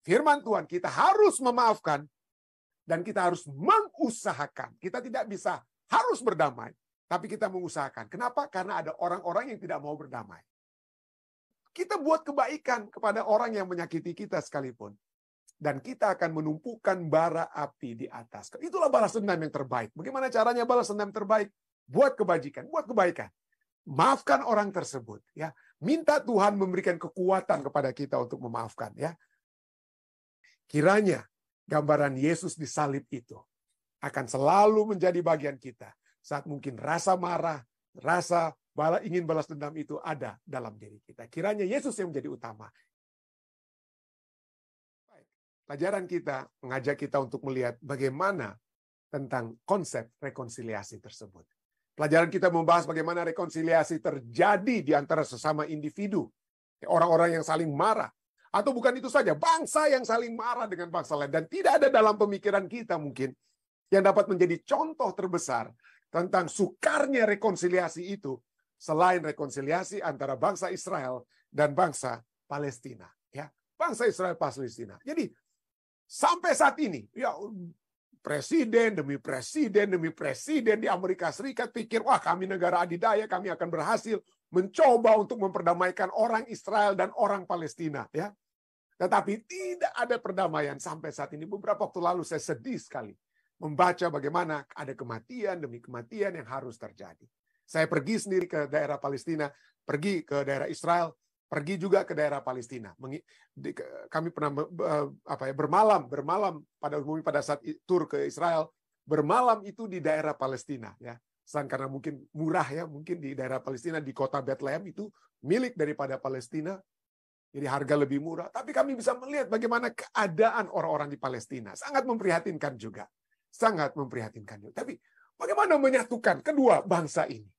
firman Tuhan, kita harus memaafkan dan kita harus mengusahakan. Kita tidak bisa harus berdamai, tapi kita mengusahakan. Kenapa? Karena ada orang-orang yang tidak mau berdamai. Kita buat kebaikan kepada orang yang menyakiti kita sekalipun. Dan kita akan menumpukan bara api di atas. Itulah balas dendam yang terbaik. Bagaimana caranya balas dendam terbaik? Buat kebajikan, buat kebaikan. Maafkan orang tersebut. Ya, minta Tuhan memberikan kekuatan kepada kita untuk memaafkan. Ya, kiranya gambaran Yesus di salib itu akan selalu menjadi bagian kita. Saat mungkin rasa marah, rasa ingin balas dendam itu ada dalam diri kita. Kiranya Yesus yang menjadi utama. Pelajaran kita mengajak kita untuk melihat bagaimana tentang konsep rekonsiliasi tersebut. Pelajaran kita membahas bagaimana rekonsiliasi terjadi di antara sesama individu. Orang-orang yang saling marah. Atau bukan itu saja, bangsa yang saling marah dengan bangsa lain. Dan tidak ada dalam pemikiran kita mungkin yang dapat menjadi contoh terbesar tentang sukarnya rekonsiliasi itu selain rekonsiliasi antara bangsa Israel dan bangsa Palestina. Ya, bangsa Israel Palestina. Jadi sampai saat ini, ya presiden demi presiden di Amerika Serikat pikir, wah kami negara adidaya, kami akan berhasil mencoba untuk memperdamaikan orang Israel dan orang Palestina. Ya, tetapi tidak ada perdamaian sampai saat ini. Beberapa waktu lalu saya sedih sekali membaca bagaimana ada kematian demi kematian yang harus terjadi. Saya pergi sendiri ke daerah Palestina, pergi ke daerah Israel, pergi juga ke daerah Palestina. Kami pernah bermalam pada umumnya pada saat tur ke Israel, bermalam itu di daerah Palestina. Ya, karena mungkin murah ya, mungkin di daerah Palestina di kota Bethlehem itu milik daripada Palestina, jadi harga lebih murah. Tapi kami bisa melihat bagaimana keadaan orang-orang di Palestina, sangat memprihatinkan juga, sangat memprihatinkan juga. Tapi bagaimana menyatukan kedua bangsa ini?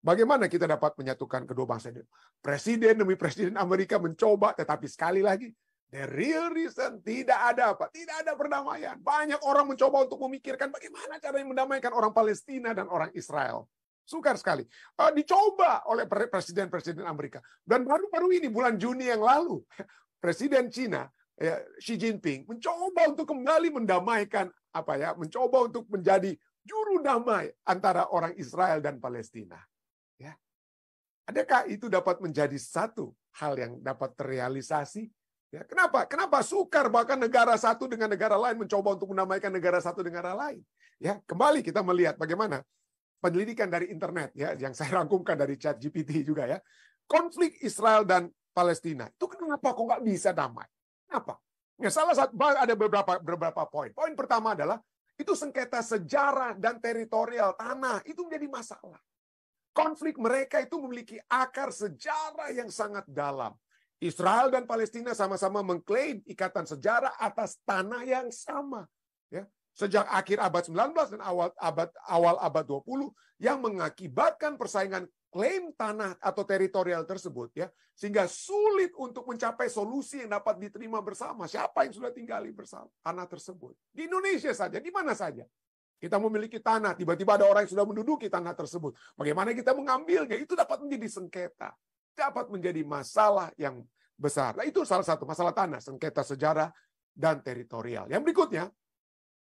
Bagaimana kita dapat menyatukan kedua bangsa ini? Presiden demi presiden Amerika mencoba, tetapi sekali lagi, the real reason tidak ada apa? Tidak ada perdamaian. Banyak orang mencoba untuk memikirkan bagaimana caranya mendamaikan orang Palestina dan orang Israel. Sukar sekali. Dicoba oleh presiden-presiden Amerika. Dan baru-baru ini, bulan Juni yang lalu, Presiden Cina, Xi Jinping, mencoba untuk kembali mendamaikan, mencoba untuk menjadi juru damai antara orang Israel dan Palestina. Ya. Adakah itu dapat menjadi satu hal yang dapat terrealisasi? Ya, kenapa sukar bahkan negara satu dengan negara lain mencoba untuk mendamaikan negara satu negara lain? Ya, kembali kita melihat bagaimana penyelidikan dari internet ya, yang saya rangkumkan dari ChatGPT juga ya. Konflik Israel dan Palestina itu kenapa kok nggak bisa damai? Kenapa? Ya, salah satu ada beberapa poin. Poin pertama adalah itu sengketa sejarah dan teritorial tanah itu menjadi masalah. Konflik mereka itu memiliki akar sejarah yang sangat dalam. Israel dan Palestina sama-sama mengklaim ikatan sejarah atas tanah yang sama. Ya. Sejak akhir abad 19 dan awal abad 20 yang mengakibatkan persaingan klaim tanah atau teritorial tersebut. Ya, sehingga sulit untuk mencapai solusi yang dapat diterima bersama. Siapa yang sudah tinggali bersama tanah tersebut? Di Indonesia saja, di mana saja. Kita memiliki tanah, tiba-tiba ada orang yang sudah menduduki tanah tersebut. Bagaimana kita mengambilnya? Itu dapat menjadi sengketa. Dapat menjadi masalah yang besar. Nah, itu salah satu masalah tanah, sengketa sejarah dan teritorial. Yang berikutnya,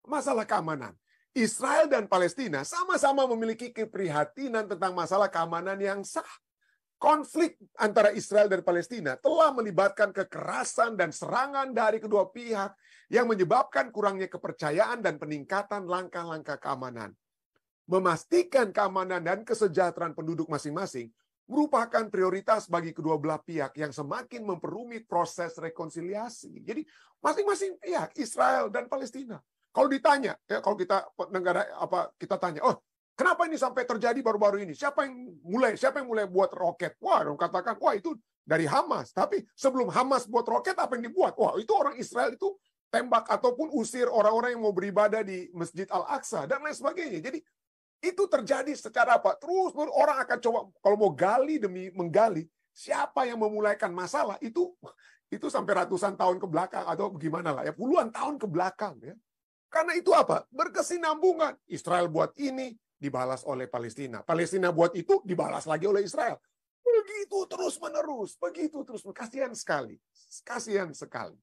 masalah keamanan. Israel dan Palestina sama-sama memiliki keprihatinan tentang masalah keamanan yang sah. Konflik antara Israel dan Palestina telah melibatkan kekerasan dan serangan dari kedua pihak yang menyebabkan kurangnya kepercayaan dan peningkatan langkah-langkah keamanan. Memastikan keamanan dan kesejahteraan penduduk masing-masing merupakan prioritas bagi kedua belah pihak yang semakin memperumit proses rekonsiliasi. Jadi masing-masing pihak, Israel dan Palestina. Kalau ditanya, ya, kalau kita kita tanya, oh, kenapa ini sampai terjadi baru-baru ini? Siapa yang mulai buat roket? Wah, orang katakan, wah itu dari Hamas. Tapi sebelum Hamas buat roket, apa yang dibuat? Wah, itu orang Israel itu tembak ataupun usir orang-orang yang mau beribadah di Masjid Al-Aqsa dan lain sebagainya. Jadi itu terjadi secara apa? Terus orang akan coba kalau mau gali demi menggali siapa yang memulaikan masalah itu sampai ratusan tahun ke belakang atau bagaimana lah ya, puluhan tahun ke belakang ya. Karena itu apa? Berkesinambungan. Israel buat ini, dibalas oleh Palestina. Palestina buat itu, dibalas lagi oleh Israel. Begitu terus-menerus. Begitu terus. Kasihan sekali. Kasihan sekali.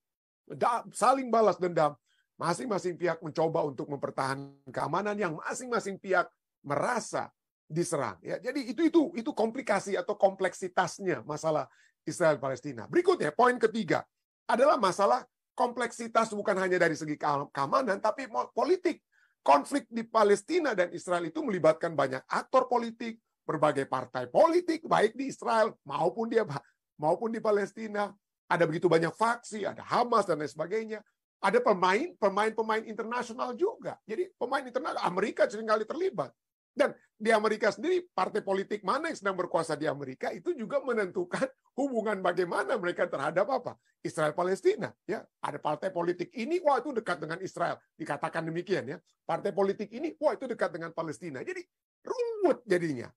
saling balas dendam. Masing-masing pihak mencoba untuk mempertahankan keamanan yang masing-masing pihak merasa diserang. Ya, jadi itu komplikasi atau kompleksitasnya masalah Israel Palestina. Berikutnya, poin ketiga adalah masalah kompleksitas bukan hanya dari segi keamanan, tapi politik. Konflik di Palestina dan Israel itu melibatkan banyak aktor politik, berbagai partai politik, baik di Israel maupun di Palestina. Ada begitu banyak faksi, ada Hamas dan lain sebagainya. Ada pemain internasional juga. Jadi pemain internasional, Amerika seringkali terlibat. Dan di Amerika sendiri, partai politik mana yang sedang berkuasa di Amerika itu juga menentukan hubungan bagaimana mereka terhadap apa? Israel Palestina. Ya, ada partai politik ini, wah itu dekat dengan Israel. Dikatakan demikian ya. Partai politik ini, wah itu dekat dengan Palestina. Jadi ruwet jadinya.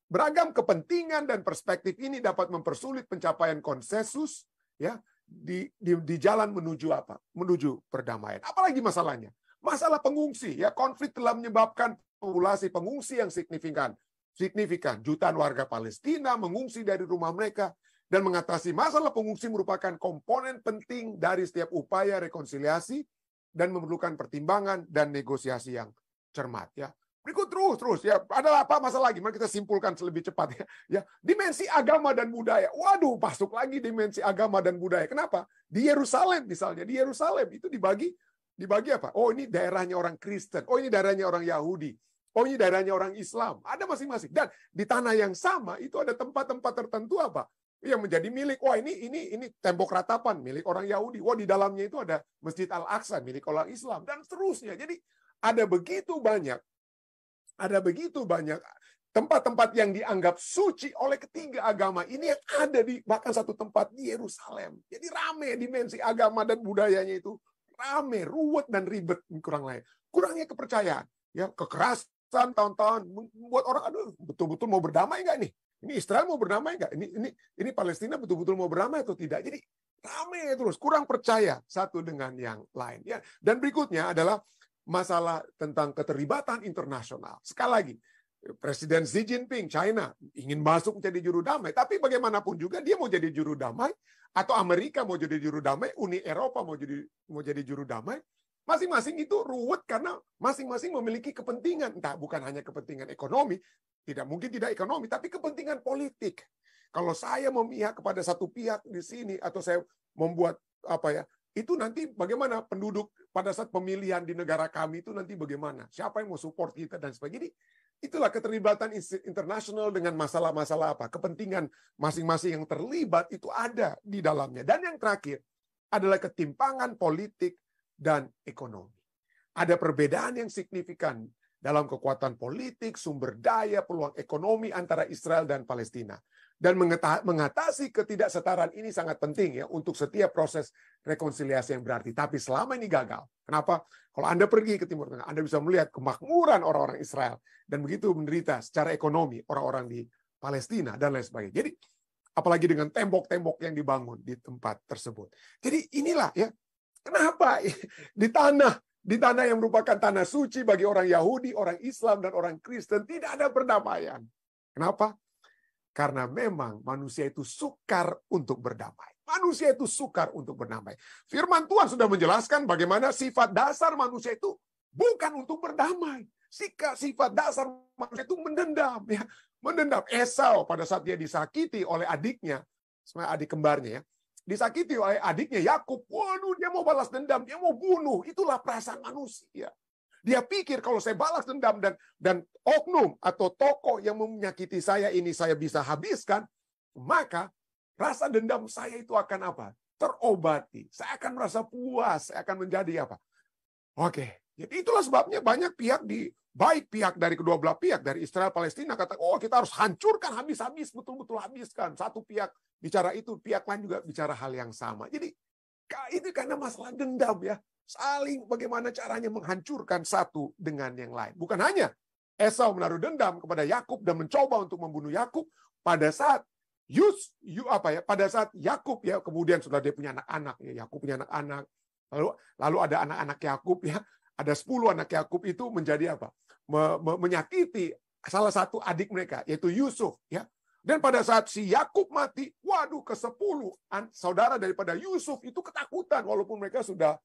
Beragam kepentingan dan perspektif ini dapat mempersulit pencapaian konsensus ya di jalan menuju apa? Menuju perdamaian. Apalagi masalahnya? Masalah pengungsi ya, konflik telah menyebabkan populasi pengungsi yang signifikan. Jutaan warga Palestina mengungsi dari rumah mereka dan mengatasi masalah pengungsi merupakan komponen penting dari setiap upaya rekonsiliasi dan memerlukan pertimbangan dan negosiasi yang cermat ya. Berikut terus ya. Ada apa masalah lagi? Mari kita simpulkan lebih cepat ya. Dimensi agama dan budaya. Waduh, masuk lagi dimensi agama dan budaya. Kenapa? Di Yerusalem misalnya, di Yerusalem itu dibagi apa? Oh, ini daerahnya orang Kristen. Oh, ini daerahnya orang Yahudi. Oh, ini daerahnya orang Islam. Ada masing-masing. Dan di tanah yang sama itu ada tempat-tempat tertentu apa? Yang menjadi milik. Wah, ini tembok ratapan milik orang Yahudi. Wah, di dalamnya itu ada Masjid Al-Aqsa milik orang Islam dan seterusnya. Jadi ada begitu banyak tempat-tempat yang dianggap suci oleh ketiga agama ini yang ada di bahkan satu tempat di Yerusalem. Jadi rame dimensi agama dan budayanya itu rame, ruwet dan ribet kurangnya kepercayaan, ya kekerasan tahun-tahun membuat orang betul-betul mau berdamai nggak nih? Ini Israel mau berdamai nggak? Ini Palestina betul-betul mau berdamai atau tidak? Jadi rame terus, kurang percaya satu dengan yang lain. Ya, dan berikutnya adalah masalah tentang keterlibatan internasional. Sekali lagi, Presiden Xi Jinping, China, ingin masuk menjadi juru damai. Tapi bagaimanapun juga dia mau jadi juru damai, atau Amerika mau jadi juru damai, Uni Eropa mau jadi juru damai. Masing-masing itu ruwet karena masing-masing memiliki kepentingan. Entah bukan hanya kepentingan ekonomi, tidak mungkin tidak ekonomi, tapi kepentingan politik. Kalau saya memihak kepada satu pihak di sini, atau saya membuat itu nanti bagaimana penduduk pada saat pemilihan di negara kami itu nanti bagaimana? Siapa yang mau support kita dan sebagainya. Jadi itulah keterlibatan internasional dengan masalah-masalah apa? Kepentingan masing-masing yang terlibat itu ada di dalamnya. Dan yang terakhir adalah ketimpangan politik dan ekonomi. Ada perbedaan yang signifikan dalam kekuatan politik, sumber daya, peluang ekonomi antara Israel dan Palestina. Dan mengatasi ketidaksetaraan ini sangat penting ya untuk setiap proses rekonsiliasi yang berarti. Tapi selama ini gagal. Kenapa? Kalau Anda pergi ke Timur Tengah, Anda bisa melihat kemakmuran orang-orang Israel dan begitu menderita secara ekonomi orang-orang di Palestina dan lain sebagainya. Jadi apalagi dengan tembok-tembok yang dibangun di tempat tersebut. Jadi inilah ya, kenapa di tanah yang merupakan tanah suci bagi orang Yahudi, orang Islam dan orang Kristen tidak ada perdamaian. Kenapa? Karena memang manusia itu sukar untuk berdamai. Manusia itu sukar untuk berdamai. Firman Tuhan sudah menjelaskan bagaimana sifat dasar manusia itu bukan untuk berdamai. Sifat dasar manusia itu mendendam. Ya. Mendendam. Esau pada saat dia disakiti oleh adiknya, sebenarnya adik kembarnya ya, disakiti oleh adiknya Yakub. Waduh, dia mau balas dendam, dia mau bunuh. Itulah perasaan manusia. Dia pikir kalau saya balas dendam dan oknum atau tokoh yang menyakiti saya ini saya bisa habiskan, maka rasa dendam saya itu akan apa? Terobati. Saya akan merasa puas, saya akan menjadi apa? Oke. Jadi itulah sebabnya banyak pihak baik pihak dari kedua belah pihak, dari Israel Palestina kata, oh kita harus hancurkan habis-habis, betul-betul habiskan. Satu pihak bicara itu, pihak lain juga bicara hal yang sama. Jadi itu karena masalah dendam ya. Saling bagaimana caranya menghancurkan satu dengan yang lain. Bukan hanya Esau menaruh dendam kepada Yakub dan mencoba untuk membunuh Yakub pada saat pada saat Yakub ya kemudian sudah dia punya anak-anak ya, Yakub punya anak-anak. Lalu ada anak-anak Yakub ya, ada 10 anak Yakub itu menjadi apa? Menyakiti salah satu adik mereka yaitu Yusuf ya. Dan pada saat si Yakub mati, waduh, ke-10 saudara daripada Yusuf itu ketakutan, walaupun mereka sudah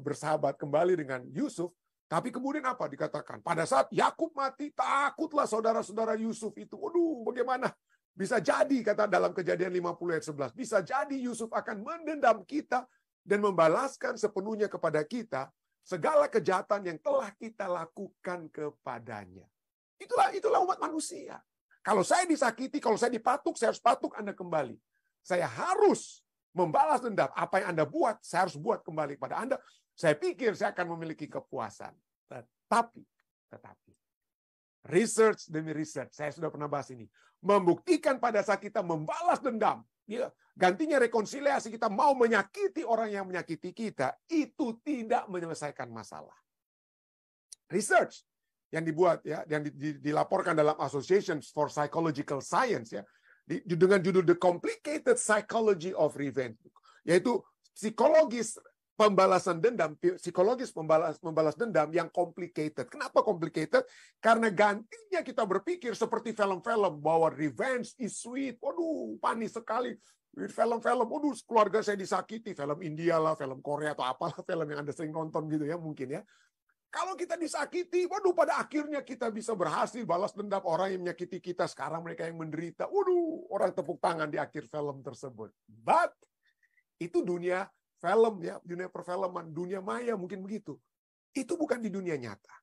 bersahabat kembali dengan Yusuf. Tapi kemudian apa dikatakan? Pada saat Yakub mati, takutlah saudara-saudara Yusuf itu. Waduh, bagaimana? Bisa jadi, kata dalam Kejadian 50 ayat 11, bisa jadi Yusuf akan mendendam kita dan membalaskan sepenuhnya kepada kita segala kejahatan yang telah kita lakukan kepadanya. Itulah umat manusia. Kalau saya disakiti, kalau saya dipatuk, saya harus patuk Anda kembali. Saya harus membalas dendam. Apa yang Anda buat, saya harus buat kembali kepada Anda. Saya pikir saya akan memiliki kepuasan. Tetapi, research demi research, saya sudah pernah bahas ini, membuktikan pada saat kita membalas dendam, gantinya rekonsiliasi, kita mau menyakiti orang yang menyakiti kita, itu tidak menyelesaikan masalah. Research yang dibuat yang dilaporkan dalam Association for Psychological Science dengan judul The Complicated Psychology of Revenge, yaitu psikologis pembalasan dendam, psikologis membalas dendam yang complicated. Kenapa complicated? Karena gantinya kita berpikir seperti film-film bahwa revenge is sweet. Waduh, panis sekali. Film-film, waduh, keluarga saya disakiti, film India lah, film Korea atau apalah film yang Anda sering nonton gitu ya mungkin ya. Kalau kita disakiti, waduh, pada akhirnya kita bisa berhasil balas dendam orang yang menyakiti kita. Sekarang mereka yang menderita. Waduh, orang tepuk tangan di akhir film tersebut. But itu dunia film ya, dunia perfilman, dunia maya mungkin begitu. Itu bukan di dunia nyata.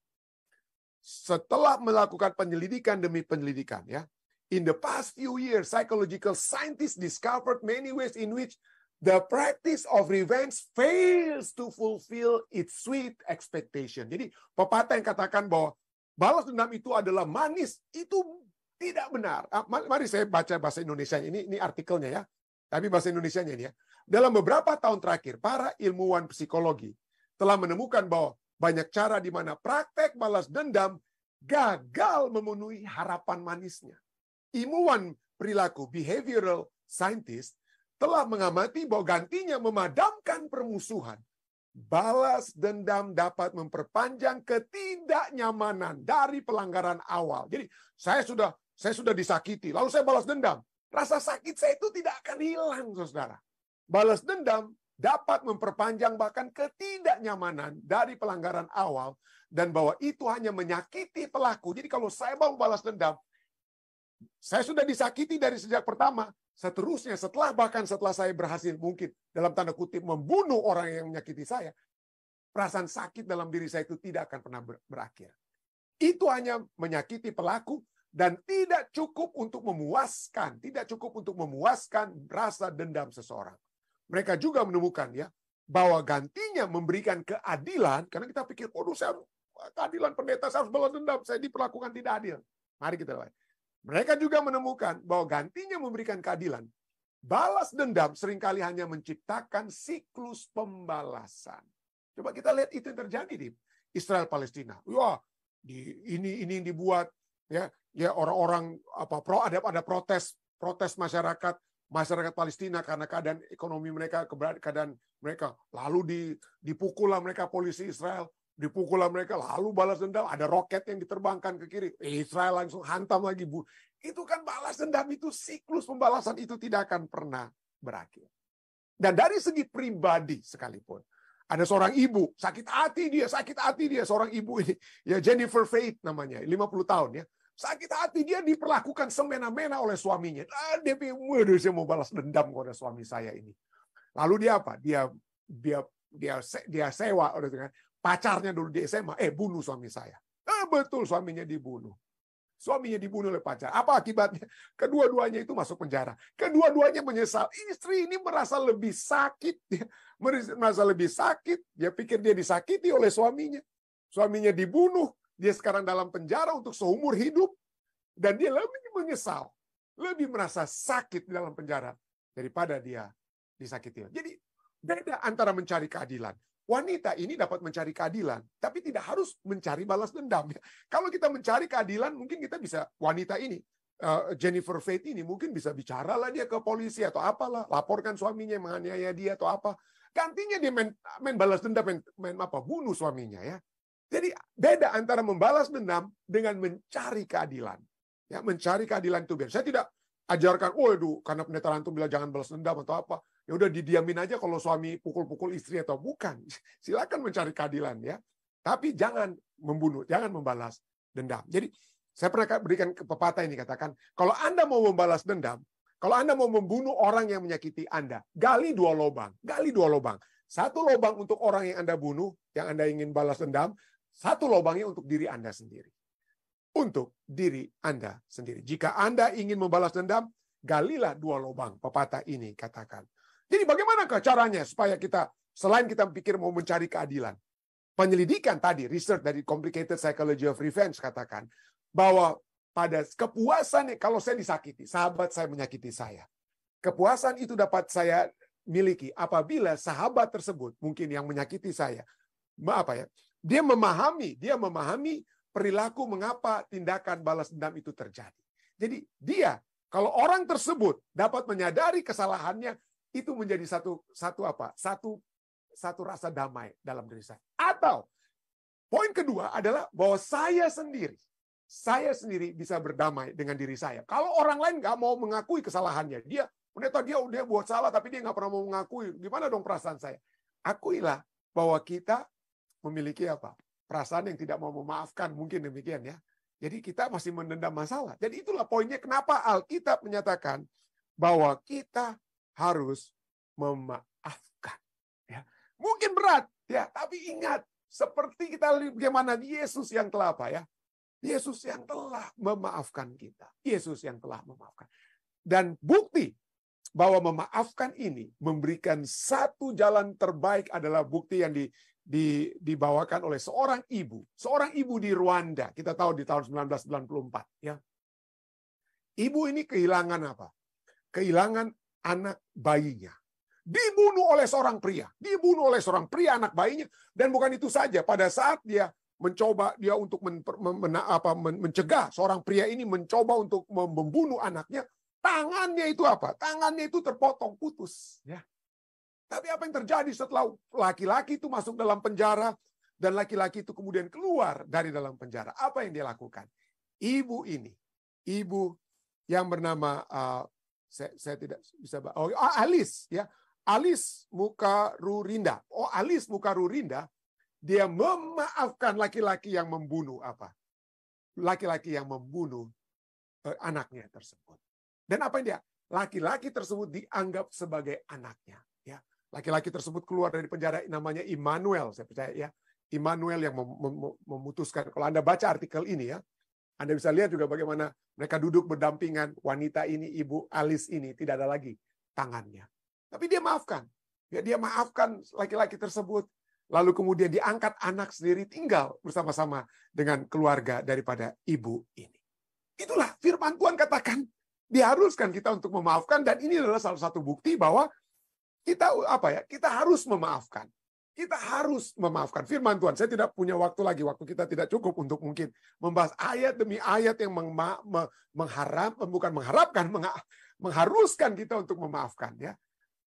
Setelah melakukan penyelidikan demi penyelidikan ya, in the past few years, psychological scientists discovered many ways in which the practice of revenge fails to fulfill its sweet expectation. Jadi pepatah yang katakan bahwa balas dendam itu adalah manis, itu tidak benar. Mari saya baca bahasa Indonesia. Ini artikelnya ya. Tapi bahasa Indonesianya ini ya. Dalam beberapa tahun terakhir, para ilmuwan psikologi telah menemukan bahwa banyak cara di mana praktek balas dendam gagal memenuhi harapan manisnya. Ilmuwan perilaku behavioral scientist telah mengamati bahwa gantinya memadamkan permusuhan, balas dendam dapat memperpanjang ketidaknyamanan dari pelanggaran awal. Jadi saya sudah disakiti, lalu saya balas dendam. Rasa sakit saya itu tidak akan hilang, saudara. Balas dendam dapat memperpanjang bahkan ketidaknyamanan dari pelanggaran awal, dan bahwa itu hanya menyakiti pelaku. Jadi kalau saya mau balas dendam, saya sudah disakiti dari sejak pertama. Seterusnya, setelah saya berhasil mungkin dalam tanda kutip membunuh orang yang menyakiti saya, perasaan sakit dalam diri saya itu tidak akan pernah berakhir. Itu hanya menyakiti pelaku dan tidak cukup untuk memuaskan rasa dendam seseorang. Mereka juga menemukan ya bahwa gantinya memberikan keadilan, karena kita pikir, waduh, saya keadilan pendeta, saya harus balas dendam, saya diperlakukan tidak adil. Mari kita lihat. Mereka juga menemukan bahwa gantinya memberikan keadilan, balas dendam seringkali hanya menciptakan siklus pembalasan. Coba kita lihat itu yang terjadi di Israel Palestina. Wah, ini yang dibuat ya orang-orang ada protes masyarakat Palestina karena keadaan ekonomi mereka, keadaan mereka, lalu dipukullah mereka polisi Israel. Dipukullah mereka, lalu balas dendam, ada roket yang diterbangkan ke kiri, Israel langsung hantam lagi. Itu kan balas dendam, itu siklus pembalasan itu tidak akan pernah berakhir. Dan dari segi pribadi sekalipun, ada seorang ibu, sakit hati dia, seorang ibu ini, ya Jennifer Faith namanya, 50 tahun ya, sakit hati dia diperlakukan semena-mena oleh suaminya. Dia pikir, waduh, saya mau balas dendam kepada suami saya ini. Lalu dia apa? Dia sewa, pacarnya dulu di SMA, bunuh suami saya. Betul, suaminya dibunuh. Suaminya dibunuh oleh pacar. Apa akibatnya? Kedua-duanya itu masuk penjara. Kedua-duanya menyesal. Istri ini merasa lebih sakit. Dia pikir dia disakiti oleh suaminya. Suaminya dibunuh. Dia sekarang dalam penjara untuk seumur hidup. Dan dia lebih menyesal. Lebih merasa sakit di dalam penjara daripada dia disakiti. Jadi beda antara mencari keadilan. Wanita ini dapat mencari keadilan, tapi tidak harus mencari balas dendam. Kalau kita mencari keadilan, mungkin kita bisa, wanita ini, Jennifer Faith ini, mungkin bisa bicaralah dia ke polisi atau apalah, laporkan suaminya menganiaya dia atau apa. Gantinya dia main balas dendam, bunuh suaminya ya. Jadi beda antara membalas dendam dengan mencari keadilan. Ya, mencari keadilan itu biar. Saya tidak ajarkan, waduh, karena pendeta Rantum bilang jangan balas dendam atau apa. Ya udah didiamin aja kalau suami pukul-pukul istri atau bukan. Silakan mencari keadilan ya. Tapi jangan membunuh, jangan membalas dendam. Jadi saya pernah berikan pepatah ini, katakan, kalau Anda mau membalas dendam, kalau Anda mau membunuh orang yang menyakiti Anda, gali 2 lubang. Gali 2 lubang. 1 lubang untuk orang yang Anda bunuh, yang Anda ingin balas dendam. 1 lubangnya untuk diri Anda sendiri. Untuk diri Anda sendiri. Jika Anda ingin membalas dendam, galilah 2 lubang. Pepatah ini katakan. Jadi bagaimanakah caranya supaya kita, selain kita pikir mau mencari keadilan, penyelidikan tadi, research dari Complicated Psychology of Revenge katakan, bahwa pada kepuasan, kalau saya disakiti, sahabat saya menyakiti saya. Kepuasan itu dapat saya miliki apabila sahabat tersebut, mungkin yang menyakiti saya, dia memahami perilaku mengapa tindakan balas dendam itu terjadi. Jadi kalau orang tersebut dapat menyadari kesalahannya, itu menjadi satu rasa damai dalam diri saya. Atau poin kedua adalah bahwa saya sendiri bisa berdamai dengan diri saya. Kalau orang lain nggak mau mengakui kesalahannya, dia buat salah tapi dia nggak pernah mau mengakui, gimana dong perasaan saya? Akuilah bahwa kita memiliki perasaan yang tidak mau memaafkan, mungkin demikian ya. Jadi kita masih mendendam masalah. Jadi itulah poinnya kenapa Alkitab menyatakan bahwa kita harus memaafkan. Ya. Mungkin berat, ya, tapi ingat seperti kita lihat bagaimana Yesus yang telah Yesus yang telah memaafkan kita. Yesus yang telah memaafkan. Dan bukti bahwa memaafkan ini memberikan satu jalan terbaik adalah bukti yang dibawakan oleh seorang ibu di Rwanda. Kita tahu di tahun 1994. Ya. Ibu ini kehilangan apa? Kehilangan anak bayinya. Dibunuh oleh seorang pria anak bayinya. Dan bukan itu saja, pada saat dia untuk mencegah seorang pria ini mencoba untuk membunuh anaknya, tangannya itu terpotong, putus. Ya. Tapi apa yang terjadi setelah laki-laki itu masuk dalam penjara dan laki-laki itu kemudian keluar dari dalam penjara? Apa yang dia lakukan? Ibu yang bernama saya tidak bisa Alice ya. Alice Mukarurinda. Alice Mukarurinda, dia memaafkan laki-laki yang membunuh anaknya tersebut. Dan apa yang dia? Laki-laki tersebut dianggap sebagai anaknya. Ya, laki-laki tersebut keluar dari penjara, namanya Immanuel, saya percaya ya. Immanuel yang memutuskan. Kalau Anda baca artikel ini ya, Anda bisa lihat juga bagaimana mereka duduk berdampingan. Wanita ini, Ibu Alice ini, tidak ada lagi tangannya. Tapi dia maafkan. Ya, dia maafkan laki-laki tersebut. Lalu kemudian diangkat anak sendiri tinggal bersama-sama dengan keluarga daripada ibu ini. Itulah firman Tuhan katakan. Diharuskan kita untuk memaafkan, dan ini adalah salah satu bukti bahwa kita harus memaafkan. Kita harus memaafkan. Firman Tuhan, saya tidak punya waktu lagi, waktu kita tidak cukup untuk mungkin membahas ayat demi ayat yang mengharuskan kita untuk memaafkan ya.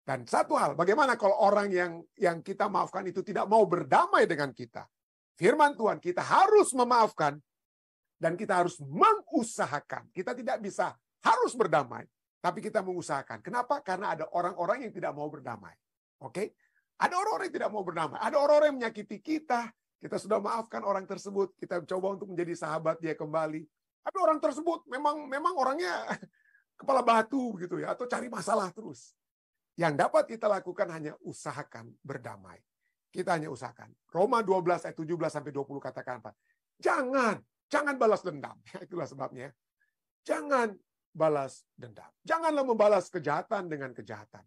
Dan satu hal, bagaimana kalau orang yang kita maafkan itu tidak mau berdamai dengan kita? Firman Tuhan, kita harus memaafkan dan kita harus mengusahakan. Kita tidak bisa harus berdamai, tapi kita mengusahakan. Kenapa? Karena ada orang-orang yang tidak mau berdamai. Oke? Ada orang-orang yang tidak mau berdamai. Ada orang-orang yang menyakiti kita. Kita sudah maafkan orang tersebut. Kita coba untuk menjadi sahabat dia kembali. Tapi orang tersebut memang orangnya kepala batu gitu ya, atau cari masalah terus. Yang dapat kita lakukan hanya usahakan berdamai. Kita hanya usahakan. Roma 12 ayat 17 sampai 20 katakan apa? Jangan balas dendam. Itulah sebabnya. Jangan balas dendam. Janganlah membalas kejahatan dengan kejahatan.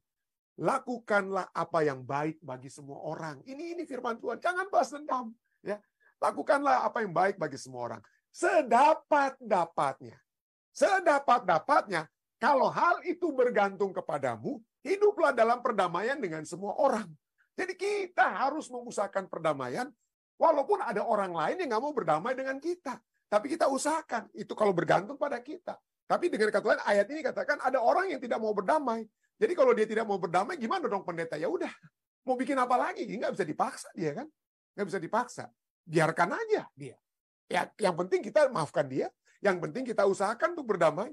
Lakukanlah apa yang baik bagi semua orang. Ini firman Tuhan. Jangan balas dendam. Ya. Lakukanlah apa yang baik bagi semua orang. Sedapat-dapatnya. Sedapat-dapatnya. Kalau hal itu bergantung kepadamu, hiduplah dalam perdamaian dengan semua orang. Jadi kita harus mengusahakan perdamaian, walaupun ada orang lain yang nggak mau berdamai dengan kita. Tapi kita usahakan. Itu kalau bergantung pada kita. Tapi dengan kata lain, ayat ini katakan ada orang yang tidak mau berdamai. Jadi kalau dia tidak mau berdamai, gimana dong pendeta? Ya udah, mau bikin apa lagi? Nggak bisa dipaksa dia kan? Nggak bisa dipaksa. biarkan aja dia. Ya, yang penting kita maafkan dia, yang penting kita usahakan untuk berdamai.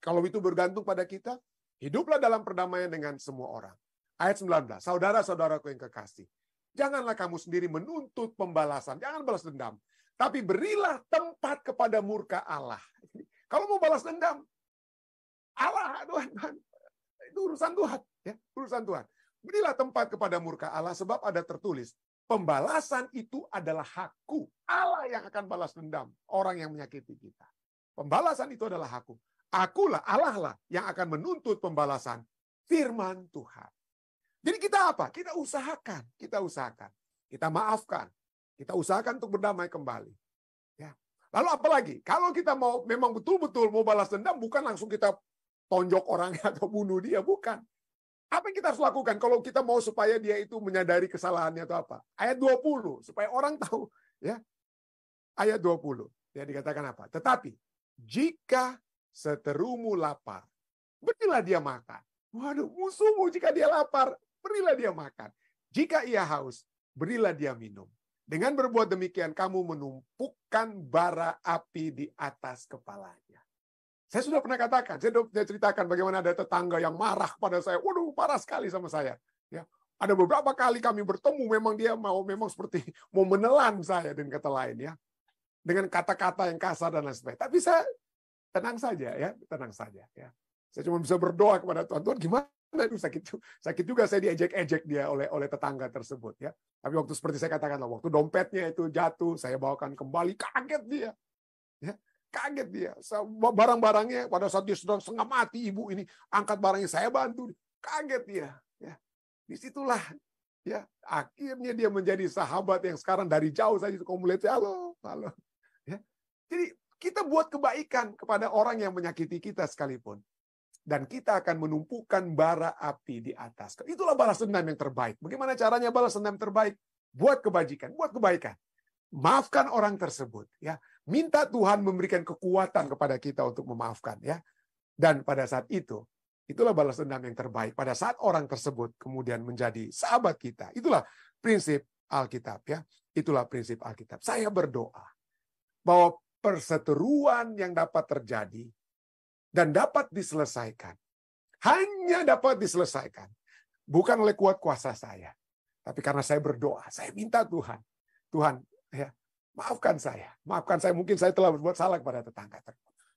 Kalau itu bergantung pada kita, hiduplah dalam perdamaian dengan semua orang. Ayat 19, saudara-saudaraku yang kekasih, janganlah kamu sendiri menuntut pembalasan, jangan balas dendam. Tapi berilah tempat kepada murka Allah. Kalau mau balas dendam, Allah, Tuhan, itu urusan Tuhan. Ya, urusan Tuhan. Berilah tempat kepada murka Allah, sebab ada tertulis, pembalasan itu adalah hakku. Allah yang akan balas dendam orang yang menyakiti kita. Pembalasan itu adalah hakku. Akulah, Allah lah yang akan menuntut pembalasan. Firman Tuhan. Jadi kita apa? Kita usahakan. Kita maafkan. Kita usahakan untuk berdamai kembali. Ya. Lalu apa lagi? Kalau kita mau memang betul-betul mau balas dendam, bukan langsung kita tonjok orangnya atau bunuh dia, bukan. Apa yang kita harus lakukan kalau kita mau supaya dia itu menyadari kesalahannya atau apa? Ayat 20, supaya orang tahu. Ya. Ayat 20, ya dikatakan apa? Tetapi, jika seterumu lapar, berilah dia makan. Waduh, musuhmu jika dia lapar, berilah dia makan. Jika ia haus, berilah dia minum. Dengan berbuat demikian, kamu menumpukan bara api di atas kepalanya. Saya sudah pernah katakan, saya sudah ceritakan bagaimana ada tetangga yang marah pada saya. Waduh, parah sekali sama saya. Ya, ada beberapa kali kami bertemu, memang dia memang seperti mau menelan saya dengan kata lain, ya, dengan kata-kata yang kasar dan lain sebagainya. Tapi saya tenang saja, ya, tenang saja. Ya, saya cuma bisa berdoa kepada Tuhan. Tuhan, gimana itu sakit juga saya diejek-ejek dia oleh tetangga tersebut, ya. Tapi waktu seperti saya katakan, waktu dompetnya itu jatuh, saya bawakan kembali, kaget dia. Ya. Kaget dia. Barang-barangnya pada saat dia sedang setengah mati, ibu ini angkat barangnya, saya bantu. Kaget dia. Ya. Disitulah, ya, akhirnya dia menjadi sahabat yang sekarang dari jauh saja kamu melihat, halo. Ya. Jadi kita buat kebaikan kepada orang yang menyakiti kita sekalipun. Dan kita akan menumpukan bara api di atas. Itulah balas dendam yang terbaik. Bagaimana caranya balas dendam terbaik? Buat kebajikan, buat kebaikan. Maafkan orang tersebut, ya. Minta Tuhan memberikan kekuatan kepada kita untuk memaafkan, ya. Dan pada saat itu, itulah balas dendam yang terbaik. Pada saat orang tersebut kemudian menjadi sahabat kita. Itulah prinsip Alkitab, ya. Itulah prinsip Alkitab. Saya berdoa bahwa perseteruan yang dapat terjadi dan dapat diselesaikan, hanya dapat diselesaikan bukan oleh kuat kuasa saya, tapi karena saya berdoa, saya minta Tuhan, ya, maafkan saya, mungkin saya telah berbuat salah kepada tetangga.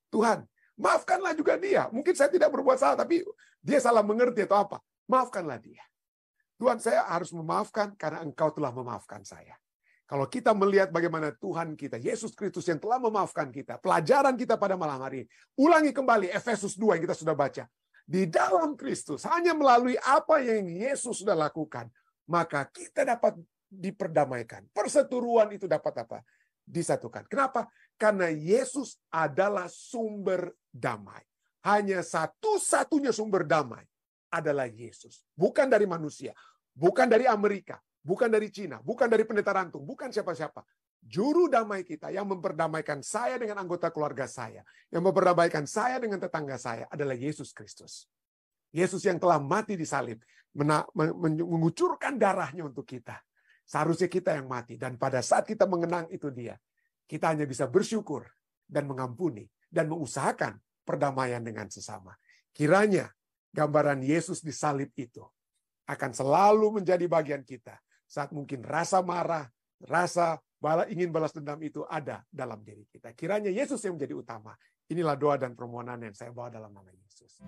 Tuhan, maafkanlah juga dia. Mungkin saya tidak berbuat salah, tapi dia salah mengerti atau apa. Maafkanlah dia. Tuhan, saya harus memaafkan karena Engkau telah memaafkan saya. Kalau kita melihat bagaimana Tuhan kita, Yesus Kristus yang telah memaafkan kita, pelajaran kita pada malam hari ini, ulangi kembali Efesus 2 yang kita sudah baca. Di dalam Kristus, hanya melalui apa yang Yesus sudah lakukan, maka kita dapat diperdamaikan. Perseteruan itu dapat apa? Disatukan. Kenapa? Karena Yesus adalah sumber damai. Hanya satu-satunya sumber damai adalah Yesus. Bukan dari manusia, bukan dari Amerika, bukan dari Cina, bukan dari pendeta Rantung, bukan siapa-siapa. Juru damai kita yang memperdamaikan saya dengan anggota keluarga saya, yang memperdamaikan saya dengan tetangga saya adalah Yesus Kristus. Yesus yang telah mati di salib, mengucurkan darahnya untuk kita. Seharusnya kita yang mati. Dan pada saat kita mengenang itu dia, kita hanya bisa bersyukur dan mengampuni dan mengusahakan perdamaian dengan sesama. Kiranya gambaran Yesus di salib itu akan selalu menjadi bagian kita. Saat mungkin rasa marah, rasa ingin balas dendam itu ada dalam diri kita. Kiranya Yesus yang menjadi utama. Inilah doa dan permohonan yang saya bawa dalam nama Yesus.